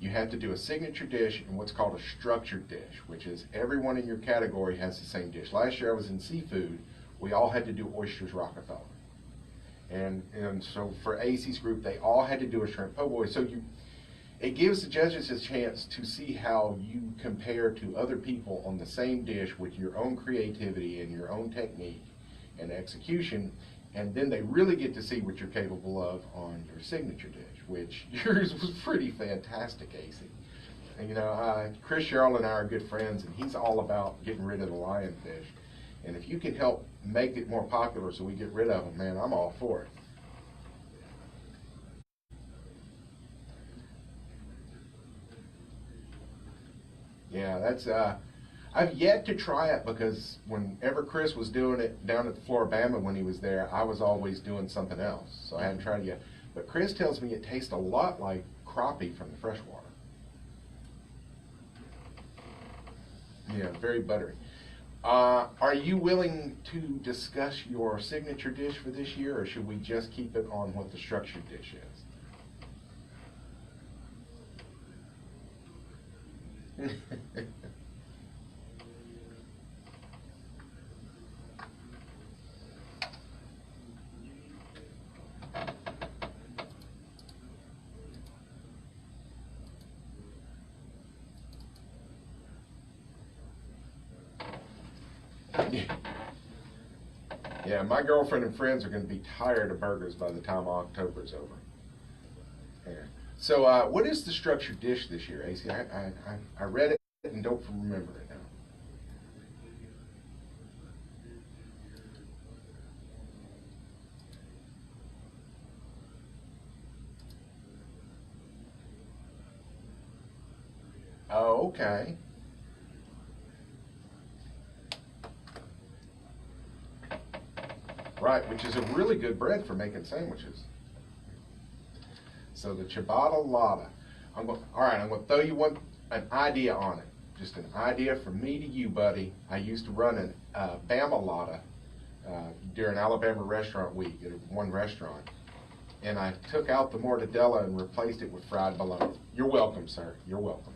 you have to do a signature dish and what's called a structured dish, which is everyone in your category has the same dish. Last year I was in seafood. We all had to do oysters Rockefeller. And so for AC's group, they all had to do a shrimp po' boy. So it gives the judges a chance to see how you compare to other people on the same dish with your own creativity and your own technique and execution. And then they really get to see what you're capable of on your signature dish, which yours was pretty fantastic, AC. And, you know, Chris Sherrill and I are good friends, and he's all about getting rid of the lionfish. And if you can help make it more popular so we get rid of them, man, I'm all for it. Yeah, that's, I've yet to try it because whenever Chris was doing it down at the Floribama when he was there, I was always doing something else. So I haven't tried it yet. But Chris tells me it tastes a lot like crappie from the freshwater. Yeah, very buttery. Are you willing to discuss your signature dish for this year, or should we just keep it on what the structured dish is? Yeah, my girlfriend and friends are going to be tired of burgers by the time October's over. Yeah. So, what is the structured dish this year, AC? I read it and don't remember it now. Oh, okay. Right, which is a really good bread for making sandwiches. So the ciabatta lotta. All right, I'm going to throw you an idea on it. Just an idea from me to you, buddy. I used to run a Bama lotta during Alabama Restaurant Week at one restaurant. And I took out the mortadella and replaced it with fried bologna. You're welcome, sir. You're welcome.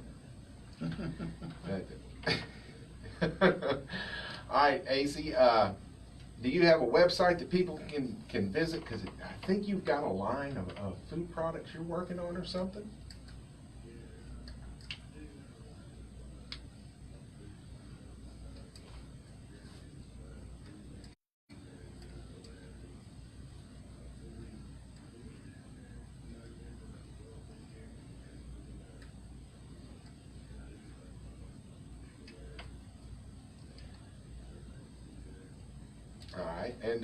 All right, AC, do you have a website that people can visit? Because I think you've got a line of food products you're working on or something. All right, and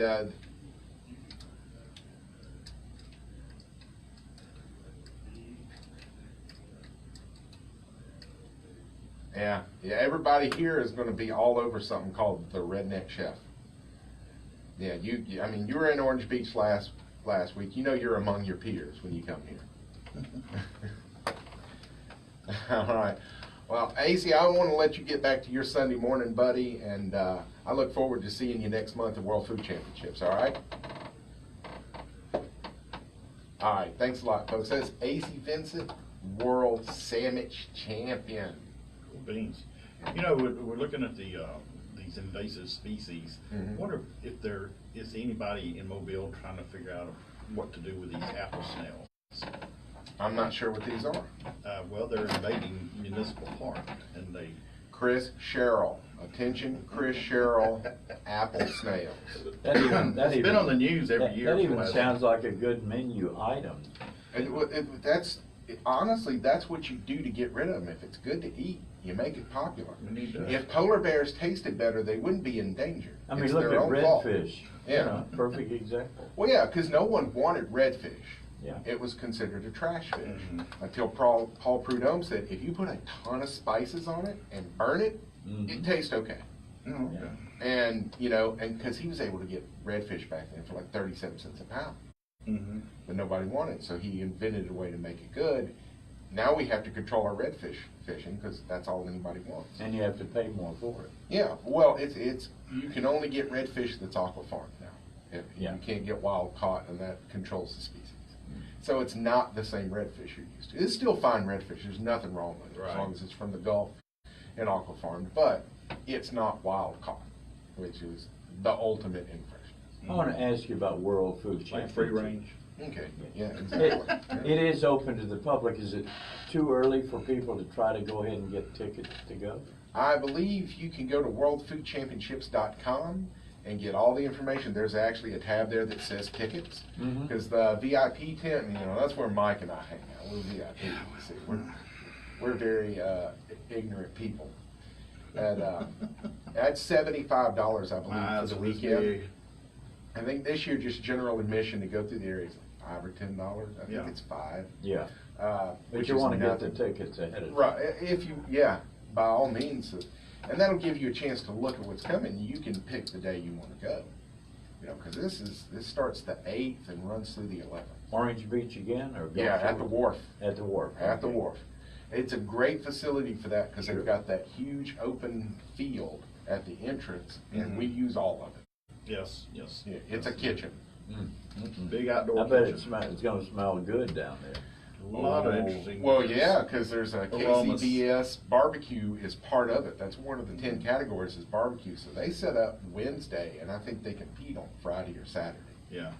yeah, everybody here is going to be all over something called the Redneck Chef. Yeah, I mean, you were in Orange Beach last week. You know you're among your peers when you come here. All right. Well, AC, I want to let you get back to your Sunday morning, buddy, and I look forward to seeing you next month at World Food Championships, all right? All right, thanks a lot, folks. That's AC Vincent, World Sandwich Champion. Cool beans. You know, we're looking at these invasive species. I wonder if there is anybody in Mobile trying to figure out what to do with these apple snails. I'm not sure what these are. Well, they're invading Municipal Park, and they... Chris Sherrill. Attention, Chris Sherrill, apple snails. It's been on the news every year. That even sounds like a good menu item. Honestly, that's what you do to get rid of them. If it's good to eat, you make it popular. If polar bears tasted better, they wouldn't be in danger. I mean, look at redfish. Yeah. You know, perfect example. Well, yeah, because no one wanted redfish. Yeah. It was considered a trash fish until Paul Prudhomme said, if you put a ton of spices on it and burn it, it tastes okay. Oh, okay. And, you know, and because he was able to get redfish back then for like 37 cents a pound. But nobody wanted it, so he invented a way to make it good. Now we have to control our redfish fishing because that's all anybody wants. And you have to pay more for it. Yeah, well, it's you can only get redfish that's aqua farmed now. You can't get wild caught, and that controls the species. So it's not the same redfish you're used to. It's still fine redfish. There's nothing wrong with it as long as it's from the Gulf and aqua farmed. But it's not wild caught, which is the ultimate in freshness. I want to ask you about World Food Championship. Like free range. Okay, yeah, exactly. It is open to the public. Is it too early for people to try to go ahead and get tickets to go? I believe you can go to worldfoodchampionships.com and get all the information. There's actually a tab there that says tickets, because the VIP tent, you know, that's where Mike and I hang out. We're VIP. See, we're very ignorant people. And that's $75, I believe, for the weekend. Big. I think this year just general admission to go through the area is like $5 or $10. I think it's $5. Yeah. But you want to get the tickets ahead of time. Right. If you, by all means. And that'll give you a chance to look at what's coming. You can pick the day you want to go. You know, because this starts the 8th and runs through the 11th. Orange Beach again? Or yeah, at the wharf. At the wharf. At the wharf. It's a great facility for that because they've got that huge open field at the entrance, and we use all of it. Yes, yes. Yeah, it's a kitchen. Big outdoor I bet kitchen. it's going to smell good down there. A lot of interesting. Well, yeah, because there's a KCBS barbecue is part of it. That's one of the 10 categories is barbecue. So they set up Wednesday, and I think they compete on Friday or Saturday. Yeah.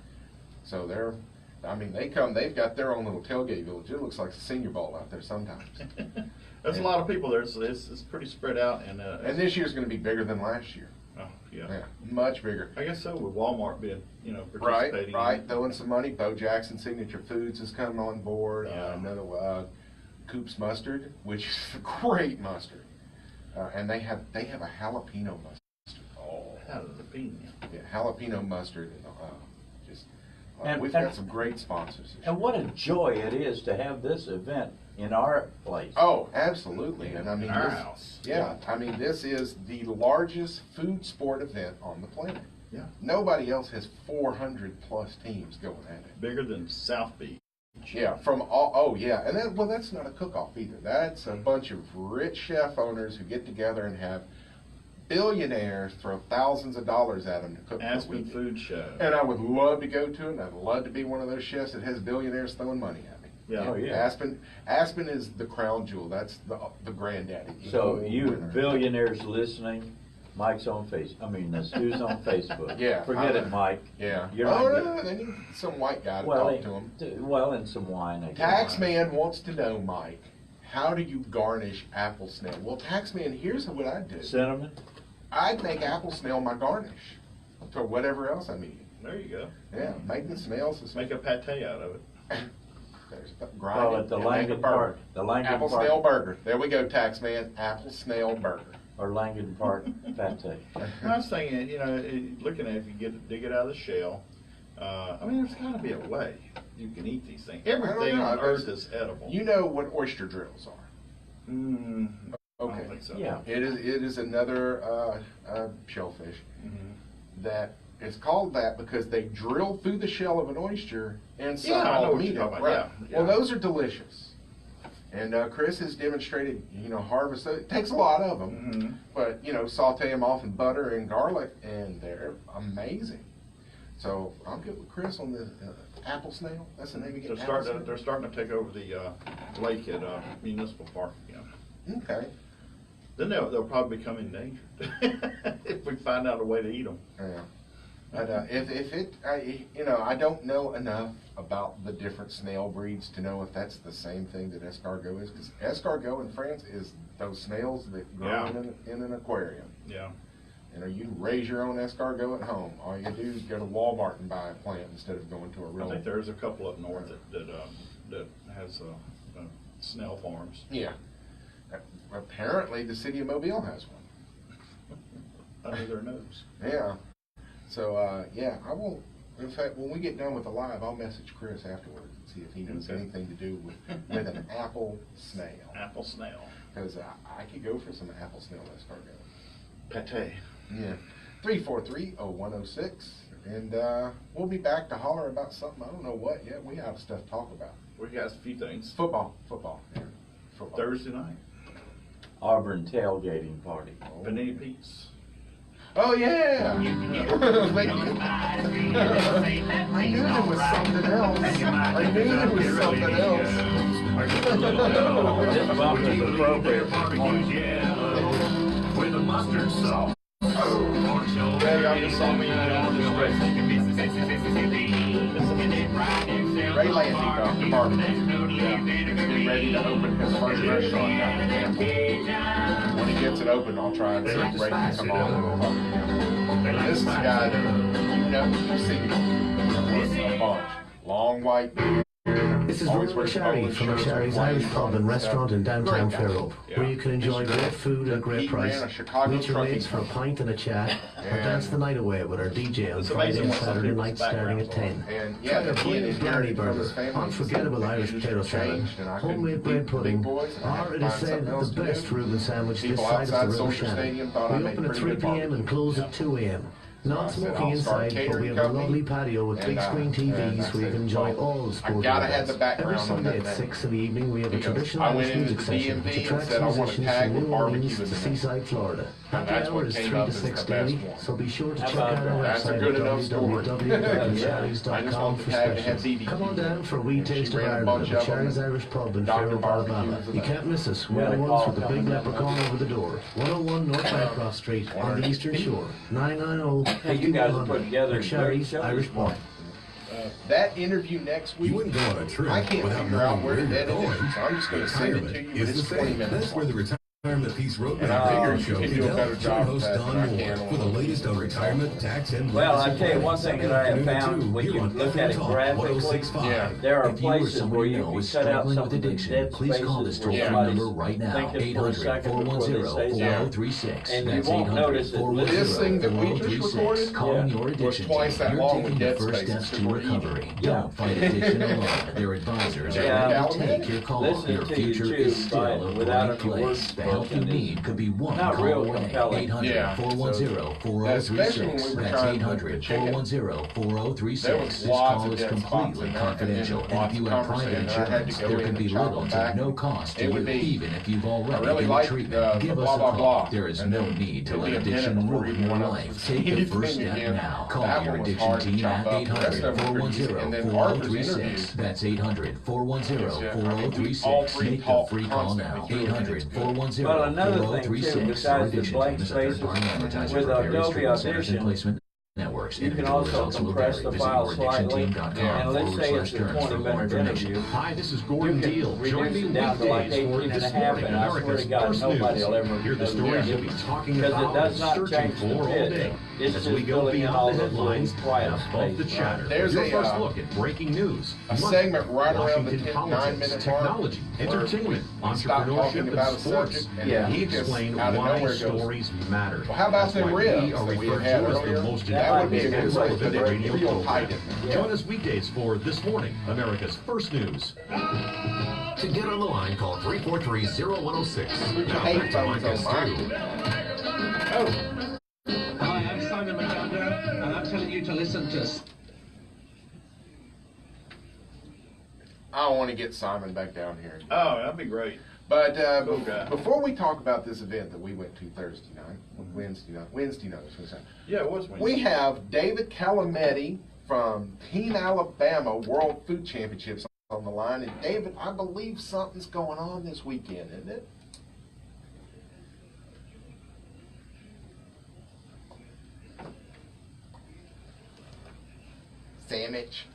So they've got their own little tailgate village. It looks like a senior bowl out there sometimes. There's a lot of people there, so it's pretty spread out. And this year's going to be bigger than last year. Oh, Yeah. Much bigger. I guess so, with Walmart being, Right, participating. right, throwing some money. Bo Jackson Signature Foods has come on board. Another Coop's Mustard, which is a great mustard. And they have a jalapeno mustard. Oh, jalapeno. Yeah, jalapeno mustard. And we've got some great sponsors. And what a joy it is to have this event in our place. Oh, absolutely. And I mean, our house. Yeah, I mean, this is the largest food sport event on the planet. Yeah. Nobody else has 400 plus teams going at it. Bigger than South Beach. Yeah, from all, oh yeah, and then, well, that's not a cook-off either. That's a bunch of rich chef owners who get together and have billionaires throw thousands of dollars at them to cook. Aspen Food Show. And I would love to go to it, and I'd love to be one of those chefs that has billionaires throwing money at me. Yeah. Oh, yeah. Aspen is the crown jewel. That's the granddaddy. So you billionaires listening, Mike's on Stu's on Facebook. Yeah. Forget it, Mike. Yeah. You're no, they need some white guy to talk to him. Well, and some wine. Taxman wants to know, Mike, how do you garnish apple snail? Well, Taxman, here's what I do. Cinnamon? I'd make apple snail my garnish for whatever else I'm eating. There you go. Yeah, make the snails. Make a pate out of it. Grind it the and Langen make a burger. Park. Apple snail burger. There we go, Taxman. Apple snail burger. Or Langen Park pate. I was thinking, looking at it, if you dig it out of the shell, there's got to be a way you can eat these things. Everything on earth is edible. You know what oyster drills are? Okay. I don't think so. Yeah. It is another shellfish that is called that because they drill through the shell of an oyster and suck all the meat out. Right. Yeah. Well, those are delicious. And Chris has demonstrated, harvest. It takes a lot of them, but saute them off in butter and garlic, and they're amazing. So I'll get with Chris on the apple snail. That's the name you get. They're starting to take over the lake at Municipal Park again. Okay. Then they'll probably become endangered if we find out a way to eat them. Yeah. But I don't know enough about the different snail breeds to know if that's the same thing that escargot is. Because escargot in France is those snails that grow in an aquarium. Yeah. You can raise your own escargot at home. All you do is go to Walmart and buy a plant instead of going to a real. I think there's a couple up north that has snail farms. Yeah. Apparently, the city of Mobile has one. Under their nose. Yeah. So, I will. In fact, when we get done with the live, I'll message Chris afterwards and see if he knows anything to do with an apple snail. Apple snail. Because I could go for some apple snail escargot. Pate. Yeah. 343-0106. And we'll be back to holler about something. I don't know what yet. We have stuff to talk about. We got a few things. Football. Yeah. Football. Thursday night. Auburn tailgating party. Panini Pete's. Oh yeah! I knew there was something else. This bump is appropriate. With a mustard sauce. Yeah, y'all just saw me on this race. Ray Landy from Barbecue. Getting ready to open his first restaurant down in Tampa. When he gets it open, I'll try and see if Ray can come on and we'll talk to him. This is the guy that you've seen a bunch. Long white beard. This is Robert Cherry from the Cherry's Irish Pub and Restaurant in downtown Fairhope, where you can enjoy great food at a great price, meet your mates for a pint and a chat, or dance the night away with our DJ on Friday and Saturday nights starting at 10. Try our brilliant Granny Burger, unforgettable Irish potato salad, homemade bread pudding, or it is said the best Reuben sandwich this side of the River Shannon. We open at 3 p.m. and close at 2 a.m. Non-smoking inside, but we have a lovely patio with big screen TVs where you can enjoy all the sporting events. Every Sunday at 6 in the evening we have a traditional Irish music session which attracts musicians from New Orleans to Seaside, Florida. Happy hour is 3 to 6 daily, so be sure to check out our website at www.cherries.com for specials. Come on down for a wee taste of Ireland at the Cherry's Irish Pub in Fairhope, Alabama. You can't miss us. We're the ones with the big leprechaun over the door. 101 North Bancroft Street on the Eastern Shore. 990 Hey, you guys have put together Cherry's Irish Pub. That interview next week, I can't figure out where that is, so I'm just going to send it to you. It's 20 minutes. Retirement Peace Road And I figured you Show. could do a better job Host of that Don than I Moore can for the latest on retirement, tax, and Well, I tell you one thing that I have found when you look at it graphically, there are places where you can cut out some of the dead spaces where somebody's thinking for a second before they say something. And you won't notice it. This thing that we just recorded Calling your was addiction twice team. that You're long with taking the dead first spaces steps because to we're recovery. eating. Don't fight addiction alone. Their advisors are ready to take your call. Listening Your to you future chew is still a without bright any place. words The help you spoken need could be one not call real away. compelling. 800-410-4036. That's 800-410-4036. This call is completely confidential. And if you have private insurance, there can be little to no cost to you, even if you've already been treatment. Give us a call. There is no need to let addiction ruin your life. Take the first step now. Call your addiction team at 800-410-4036. That's 800-410-4036. Make the free call now. 800-410-4036. Well, another thing too, besides the blank spaces, with Adobe Audition, networks. you can also compress the file slightly, and let's say it's a 20-minute interview. Hi, this is Gordon Deal. Join me reduce it down to like weekdays for 18 and a This half, Morning, and I swear America's to God, First nobody News. will ever Hear the know stories the you'll be talking because about it does and not searching change the for all pitch. day. It's As just we go filling in all beyond the those little headlines, quiet above the spaces. chatter. There's Your a, first look at breaking news, a money, segment right around the Washington 10, politics, 9-minute mark technology, where entertainment, we stop talking entrepreneurship, about and a sports. subject, and We he just explain out of why nowhere goes, stories matter. well, how about That's them why ribs we are that we referred had to as earlier? the most That would be a important good way to relevant put it radio real program. tight in there. Join us weekdays for This Morning, America's First News. To get on the line, call 343-0106. Now Hey, back to phones Micah on Stu. Oh. Hi, I'm Simon McAnder, and I'm telling you to listen to... I want to get Simon back down here. Oh, that'd be great. But Cool guy. before we talk about this event that we went to Thursday night, Wednesday night, Yeah, it was Wednesday. we have David Calametti from Team Alabama World Food Championships on the line. And David, I believe something's going on this weekend, isn't it? Sandwich.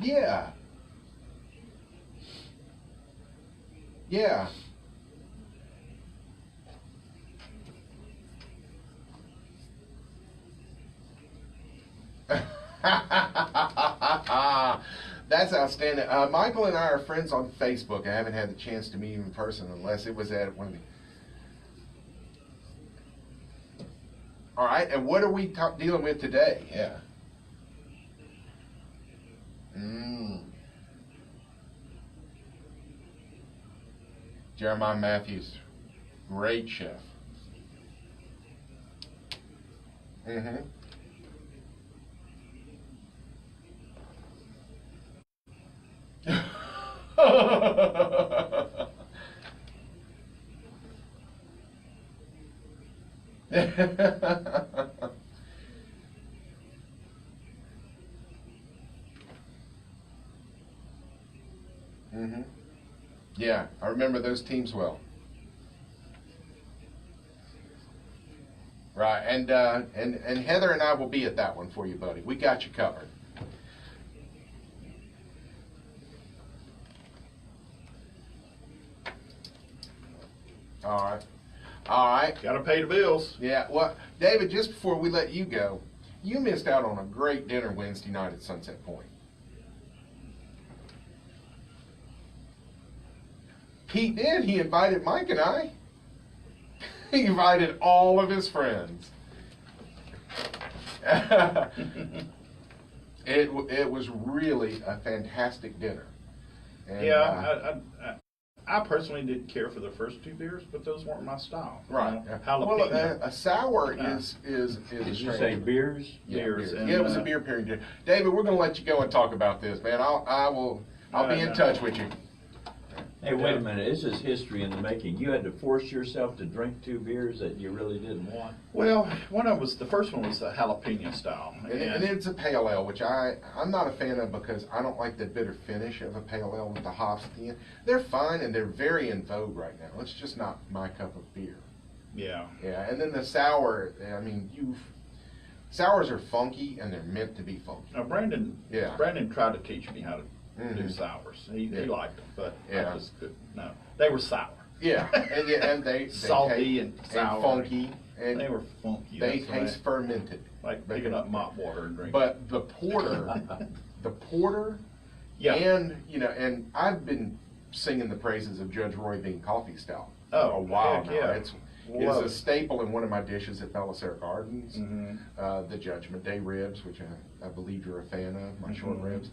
Yeah. Yeah. That's outstanding. Michael and I are friends on Facebook. I haven't had the chance to meet him in person unless it was at one of the... All right, and what are we dealing with today? Yeah. Jeremiah Matthews, great chef. Mm-hmm. Mm-hmm. Yeah, I remember those teams well. Right, and Heather and I will be at that one for you, buddy. We got you covered. All right. All right. Gotta pay the bills. Yeah, well, David, just before we let you go, you missed out on a great dinner Wednesday night at Sunset Point. Pete did. He invited Mike and I. He invited all of his friends. It was really a fantastic dinner. And, yeah, I personally didn't care for the first two beers, but those weren't my style. Right. Jalapeno. Well, a sour is Did you say beers? Yeah, beers. beers. Yeah, it was a beer pairing dinner. David, we're going to let you go and talk about this, man. I'll be in touch with you. Hey, wait a minute. This is history in the making. You had to force yourself to drink 2 beers that you really didn't want. Well, the first one was the jalapeno style. And it's a pale ale, which I'm not a fan of because I don't like the bitter finish of a pale ale with the hops at the end. They're fine and they're very in vogue right now. It's just not my cup of beer. Yeah. Yeah, and then the sour, I mean, sours are funky and they're meant to be funky. Now, Brandon tried to teach me how to do sours. He liked them, but Yeah. I just couldn't. No, they were sour. Yeah, and they Salty taste- and sour. funky, and They were funky. they that's right. taste fermented. Like picking up mop water and drinking. But the porter, Yeah. and and I've been singing the praises of Judge Roy Bean Coffee Stout for Oh, a while heck now. yeah. It's Love a it. staple in one of my dishes at Belisare Gardens. Mm-hmm. The Judgment Day ribs, which I believe you're a fan of, my short Mhm. ribs.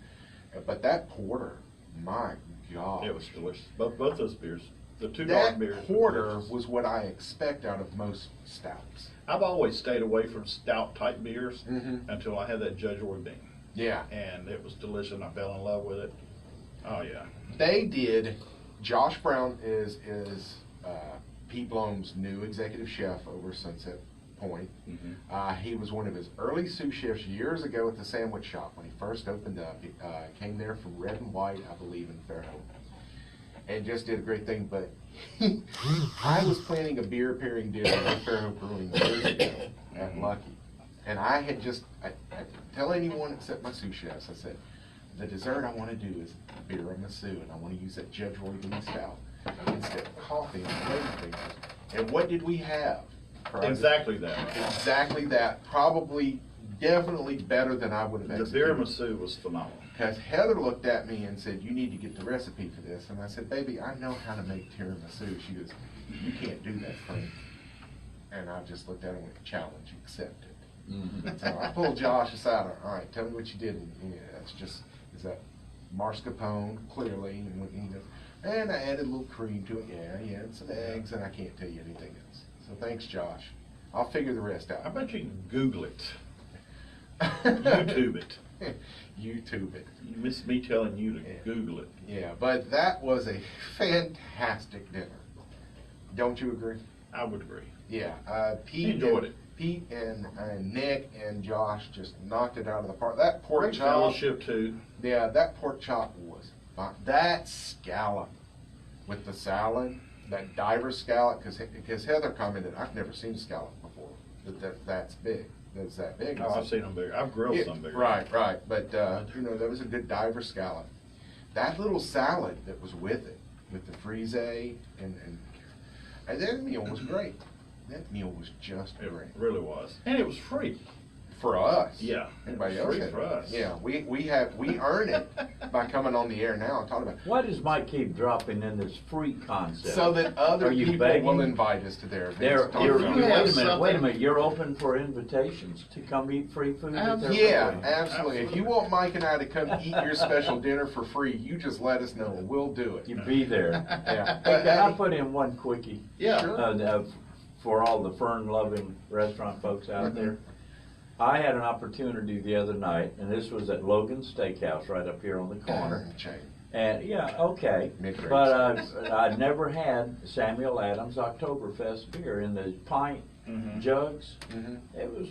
But that porter, my God. It was delicious. Both those beers. The two That dark beers. porter was what I expect out of most stouts. I've always stayed away from stout type beers Mhm. until I had that Judge Roy Bean. Yeah. And it was delicious and I fell in love with it. Oh yeah. They did. Josh Brown is Pete Blom's new executive chef over Sunset Point. He was one of his early sous chefs years ago at the sandwich shop when he first opened up. He came there from Red and White, I believe, in Fairhope, and just did a great thing. But I was planning a beer pairing dinner at Fairhope Brewing years ago at Lucky, and I had I didn't tell anyone except my sous chefs. I said, the dessert I want to do is beer tiramisu, and I want to use that Judge Roy Bean Stout instead of coffee and flavor things. And what did we have? Exactly that. Exactly that. Probably, definitely better than I would have The executed. tiramisu was phenomenal. Because Heather looked at me and said, you need to get the recipe for this. And I said, baby, I know how to make tiramisu. She goes, you can't do that, Frank. And I just looked at her and went, challenge accepted. So I pulled Josh aside. All right, tell me what you did. And, it's just, is that mascarpone, clearly. And I added a little cream to it. Yeah, and some eggs, and I can't tell you anything else. So thanks, Josh. I'll figure the rest out. I bet you can Google it. YouTube it. YouTube it. You missed me telling you to Google it. Yeah, but that was a fantastic dinner. Don't you agree? I would agree. Yeah, Pete enjoyed it. Pete and Nick and Josh just knocked it out of the park. That pork Great chop. fellowship too. Yeah, that pork chop was fine. That scallop with the salad, that diver scallop, because Heather commented, I've never seen a scallop before. That's big. That's that big. Oh, I've seen them bigger. I've grilled some bigger. Right. But there was a good diver scallop. That little salad that was with it, with the frise, and that meal was great. That meal was just great. It really was. And it was free. For us. Yeah. Everybody it else was free had for it. us. Yeah, we earn it by coming on the air now and talking about it. Why does Mike keep dropping in this free concept? So that other Are you people begging? will invite us to their events. Wait a minute, you're open for invitations to come eat free food at their Yeah, wedding? absolutely. If you want Mike and I to come eat your special dinner for free, you just let us know and we'll do it. You be there. Yeah. Hey, can I put in one quickie? Yeah. Sure. For all the fern-loving restaurant folks out there. I had an opportunity the other night, and this was at Logan's Steakhouse right up here on the corner. And yeah, okay. But I'd never had Samuel Adams Oktoberfest beer in the pint jugs. It was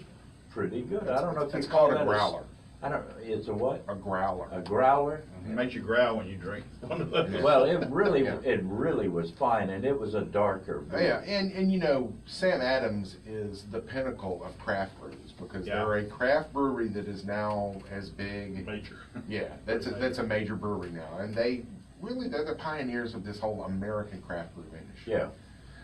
pretty good. I don't know if it's you call called a that growler. I don't. It's a what? A growler. A growler. It makes you growl when you drink one of those. Well, it really was fine, and it was a darker beer. Yeah, and Sam Adams is the pinnacle of craft brews because they're a craft brewery that is now as big. Major. Yeah, that's a major brewery now, and they're the pioneers of this whole American craft brew industry. Yeah.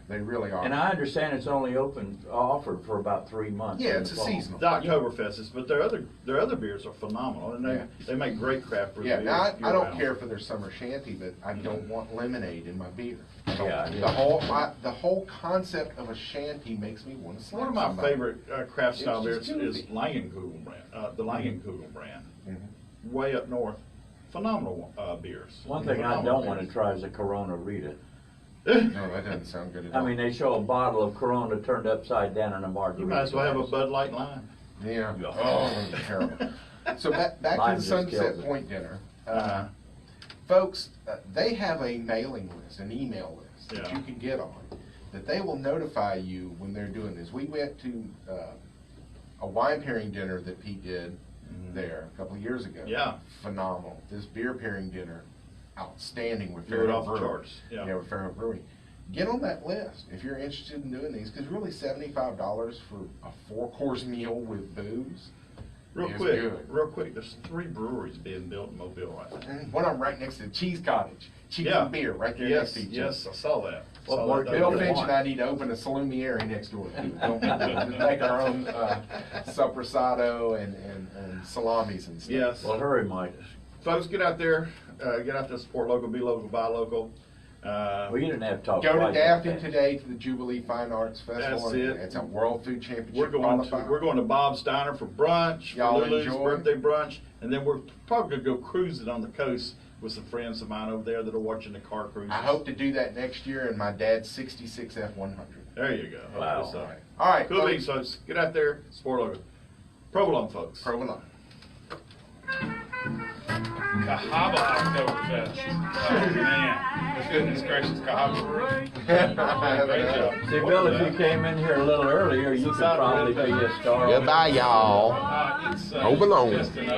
They really are. And I understand it's only offered for about 3 months. Yeah, it's a seasonal. The Oktoberfest is, but their other beers are phenomenal, and they make great craft brew beers. Now I don't care for their summer shanty, but I don't want lemonade in my beer. The whole concept of a shanty makes me want to slap One of my somebody. favorite craft style It's beers just is Langenkugel brand, the Langenkugel brand, way up north. Phenomenal beers. One thing I don't want to try is a Corona Rita. No, that doesn't sound good at all. I mean, they show a bottle of Corona turned upside down in a margarita. You might as well have a Bud Light lime. Yeah. Oh, terrible. So back to the Sunset Point dinner. Folks, they have a mailing list, an email list that you can get on, that they will notify you when they're doing this. We went to a wine pairing dinner that Pete did there a couple of years ago. Yeah. Phenomenal. This beer pairing dinner, outstanding with Blew it off the Fairhope charts. Yeah. with Fairhope Brewing. Get on that list if you're interested in doing these, because really $75 for a 4-course meal with booze Real It was quick, good. real quick. There's 3 breweries being built in Mobile right now. One of them right next to the Cheese Cottage. Cheese and beer right there next to each other. Yes, I saw that. Well, Saw that. Bill Finch and I need to open a Salumiere next door. Don't make our own sopressado and salamis and stuff. Yes. Well, hurry, Mike. Folks, get out there, support local, be local, buy local. Well, you didn't have to talk. Go to twice Daffy like that. today to the Jubilee Fine Arts Festival. That's it. It's a World Food Championship. We're going to Bob's Diner for brunch, Y'all for Lulu's enjoy. birthday brunch, and then we're probably gonna go cruising on the coast with some friends of mine over there that are watching the car cruises. I hope to do that next year in my dad's '66 F100. There you go. Wow. All right. Cool folks. beans, folks. Get out there, support local. Provolone, folks. Provolone. Cahaba Oktoberfest. Oh man, goodness gracious, Cahaba Brewery. Great job. See, Bill, if you came in here a little earlier, you could probably be a star. Goodbye, y'all. It's Provolone. just an